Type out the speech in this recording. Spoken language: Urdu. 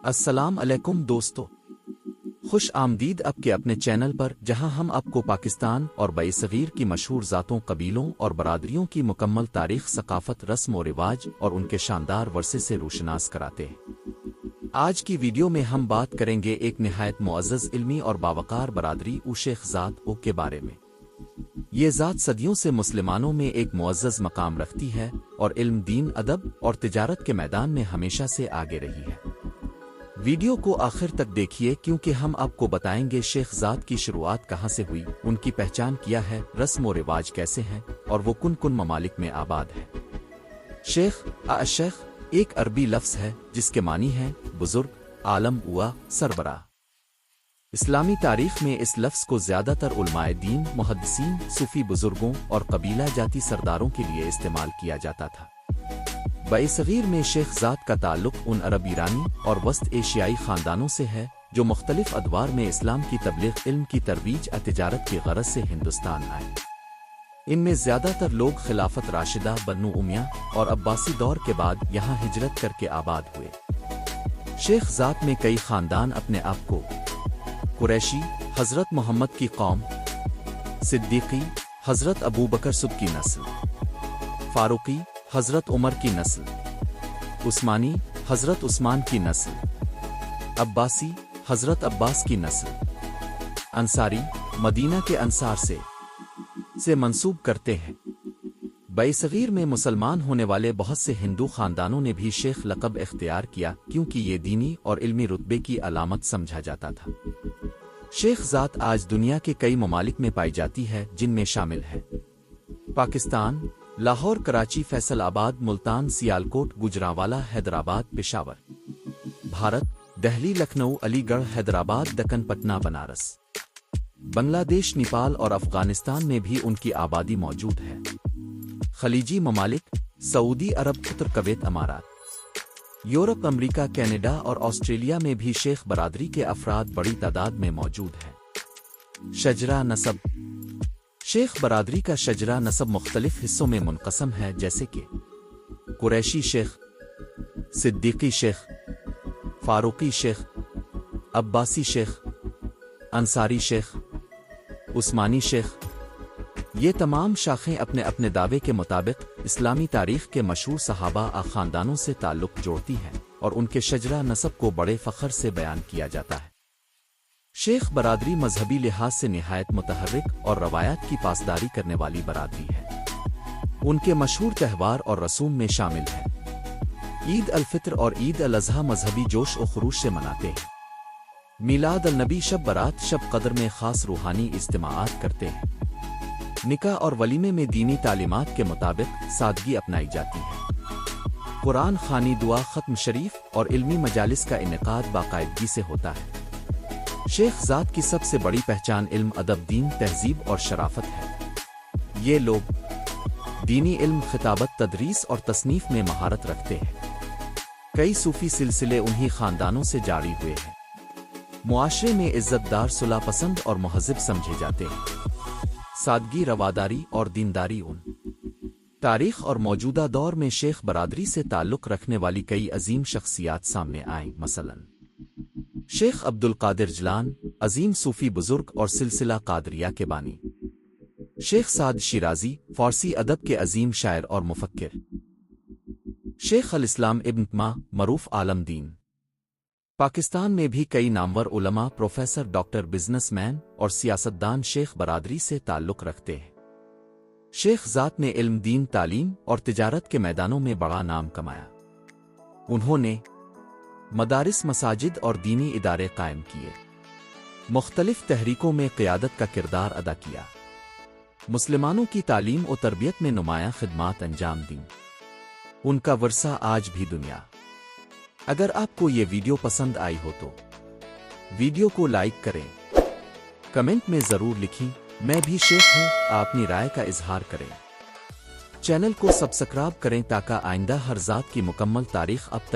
السلام علیکم دوستو، خوش آمدید آپ کے اپنے چینل پر، جہاں ہم آپ کو پاکستان اور برصغیر کی مشہور ذاتوں، قبیلوں اور برادریوں کی مکمل تاریخ، ثقافت، رسم و رواج اور ان کے شاندار ورثے سے روشناس کراتے ہیں۔ آج کی ویڈیو میں ہم بات کریں گے ایک نہایت معزز علمی اور باوقار برادری شیخ ذات او کے بارے میں۔ یہ ذات صدیوں سے مسلمانوں میں ایک معزز مقام رکھتی ہے اور علم، دین، ادب اور تجارت کے میدان میں ہمیشہ سے آگے رہی ہے۔ ویڈیو کو آخر تک دیکھیے کیونکہ ہم آپ کو بتائیں گے شیخ ذات کی شروعات کہاں سے ہوئی، ان کی پہچان کیا ہے، رسم و رواج کیسے ہیں اور وہ کن کن ممالک میں آباد ہے۔ شیخ ایک عربی لفظ ہے جس کے معنی ہے بزرگ، عالم ہوا، سربراہ۔ اسلامی تاریخ میں اس لفظ کو زیادہ تر علماء دین، محدثین، صوفی بزرگوں اور قبیلہ جاتی سرداروں کے لیے استعمال کیا جاتا تھا۔ برصغیر میں شیخ ذات کا تعلق ان عرب، ایرانی اور وسط ایشیائی خاندانوں سے ہے جو مختلف ادوار میں اسلام کی تبلیغ، علم کی ترویج اور تجارت کی غرض سے ہندوستان آئے۔ ان میں زیادہ تر لوگ خلافت راشدہ، بنو امیہ اور عباسی دور کے بعد یہاں ہجرت کر کے آباد ہوئے۔ شیخ ذات میں کئی خاندان اپنے آپ کو قریشی، حضرت محمد کی قوم، صدیقی، حضرت ابوبکر صدیق کی نسل، فاروقی، حضرت عمر کی نسل، عثمانی، حضرت عثمان کی نسل، عباسی، حضرت عباس کی نسل، انصاری، مدینہ کے انصار سے منسوب کرتے ہیں۔ برصغیر میں مسلمان ہونے والے بہت سے ہندو خاندانوں نے بھی شیخ لقب اختیار کیا کیونکہ یہ دینی اور علمی رتبے کی علامت سمجھا جاتا تھا۔ شیخ ذات آج دنیا کے کئی ممالک میں پائی جاتی ہے، جن میں شامل ہے پاکستان، لاہور، کراچی، فیصل آباد، ملتان، سیالکوٹ، گوجرانوالہ، حیدرآباد، پشاور۔ بھارت، دہلی، لکھنؤ، علی گڑھ، حیدرآباد، دکن، پٹنہ، بنارس۔ بنگلہ دیش، نیپال اور افغانستان میں بھی ان کی آبادی موجود ہے۔ خلیجی ممالک، سعودی عرب، قطر، کویت، امارات۔ یورپ، امریکہ، کینیڈا اور آسٹریلیا میں بھی شیخ برادری کے افراد بڑی تعداد میں موجود ہیں۔ شجرہ نسب۔ شیخ برادری کا شجرہ نسب مختلف حصوں میں منقسم ہے، جیسے کہ قریشی شیخ، صدیقی شیخ، فاروقی شیخ، عباسی شیخ، انصاری شیخ، عثمانی شیخ۔ یہ تمام شاخیں اپنے اپنے دعوے کے مطابق اسلامی تاریخ کے مشہور صحابہ خاندانوں سے تعلق جوڑتی ہیں اور ان کے شجرہ نسب کو بڑے فخر سے بیان کیا جاتا ہے۔ شیخ برادری مذہبی لحاظ سے نہایت متحرک اور روایات کی پاسداری کرنے والی برادری ہے۔ ان کے مشہور تہوار اور رسوم میں شامل ہیں عید الفطر اور عید الاضحیٰ، مذہبی جوش و خروش سے مناتے ہیں۔ میلاد النبی، شب برات، شب قدر میں خاص روحانی اجتماعات کرتے ہیں۔ نکاح اور ولیمے میں دینی تعلیمات کے مطابق سادگی اپنائی جاتی ہے۔ قرآن خوانی، دعا، ختم شریف اور علمی مجالس کا انعقاد باقاعدگی سے ہوتا ہے۔ شیخ ذات کی سب سے بڑی پہچان علم، ادب، دین، تہذیب اور شرافت ہے۔ یہ لوگ دینی علم، خطابت، تدریس اور تصنیف میں مہارت رکھتے ہیں۔ کئی صوفی سلسلے انہی خاندانوں سے جاری ہوئے ہیں۔ معاشرے میں عزت دار، صلح پسند اور مہذب سمجھے جاتے ہیں۔ سادگی، رواداری اور دینداری۔ ان تاریخ اور موجودہ دور میں شیخ برادری سے تعلق رکھنے والی کئی عظیم شخصیات سامنے آئیں، مثلاً شیخ عبدالقادر جیلانی، عظیم صوفی بزرگ اور سلسلہ قادریہ کے بانی۔ شیخ سعد شیرازی، فارسی ادب کے عظیم شاعر اور مفکر۔ شیخ الاسلام ابن تیمیہ، معروف عالم دین۔ پاکستان میں بھی کئی نامور علماء، پروفیسر، ڈاکٹر، بزنس مین اور سیاستدان شیخ برادری سے تعلق رکھتے ہیں۔ شیخ ذات نے علم، دین، تعلیم اور تجارت کے میدانوں میں بڑا نام کمایا۔ انہوں نے مدارس، مساجد اور دینی ادارے قائم کیے۔ مختلف تحریکوں میں قیادت کا کردار ادا کیا۔ مسلمانوں کی تعلیم و تربیت میں نمایاں خدمات انجام دیں۔ ان کا ورثہ آج بھی دنیا۔ اگر آپ کو یہ ویڈیو پسند آئی ہو تو ویڈیو کو لائک کریں، کمنٹ میں ضرور لکھیں میں بھی شیخ ہوں، آپ اپنی رائے کا اظہار کریں۔ چینل کو سبسکرائب کریں تاکہ آئندہ ہر ذات کی مکمل تاریخ اب تک